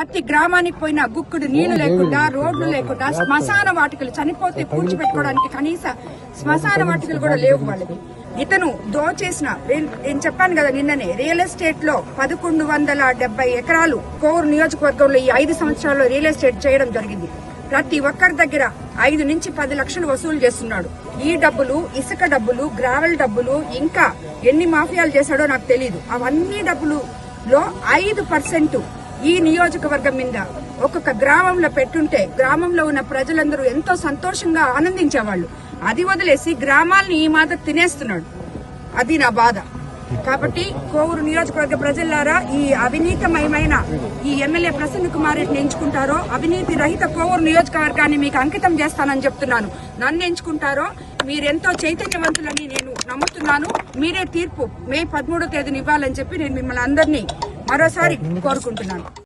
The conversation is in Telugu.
ప్రతి గ్రామానికి పోయిన గుక్కుడు నీళ్లు లేకుండా, రోడ్లు లేకుండా, శ్మశాన వాటికలు చనిపోతే పూడ్చిపెట్టుకోవడానికి కనీస శ్మశాన వాటికలు కూడా లేవు వాళ్ళకి. ఇతను దోచేసిన, నేను చెప్పాను కదా నిన్ననే, రియల్ ఎస్టేట్ లో 1170 ఎకరాలు కోవూరు నియోజకవర్గంలో ఈ 5 సంవత్సరాల్లో రియల్ ఎస్టేట్ చేయడం జరిగింది. ప్రతి ఒక్కరి దగ్గర 5 నుంచి 10 లక్షలు వసూలు చేస్తున్నాడు. ఈ డబ్బులు, ఇసుక డబ్బులు, గ్రావెల్ డబ్బులు, ఇంకా ఎన్ని మాఫియాలు చేశాడో నాకు తెలియదు. అవన్నీ డబ్బులులో 5% ఈ నియోజకవర్గం మీద ఒక్కొక్క గ్రామంలో పెట్టుంటే గ్రామంలో ఉన్న ప్రజలందరూ ఎంతో సంతోషంగా ఆనందించేవాళ్లు. అది వదిలేసి గ్రామాలని ఈ మాత్రం తినేస్తున్నాడు. అది నా బాధ. కాబట్టి కోవూరు నియోజకవర్గ ప్రజలారా, ఈ అవినీతిమయమైన ఈ ఎమ్మెల్యే ప్రసన్న కుమార్ రెడ్డిని ఎంచుకుంటారో, అవినీతి రహిత కోవూరు నియోజకవర్గాన్ని మీకు అంకితం చేస్తానని చెప్తున్నాను. నన్ను ఎంచుకుంటారో మీరెంతో చైతన్యవంతులని నేను నమ్ముతున్నాను. మీరే తీర్పు మే 13వ తేదీని ఇవ్వాలని చెప్పి నేను మిమ్మల్ని అందరినీ మరోసారి కోరుకుంటున్నాను.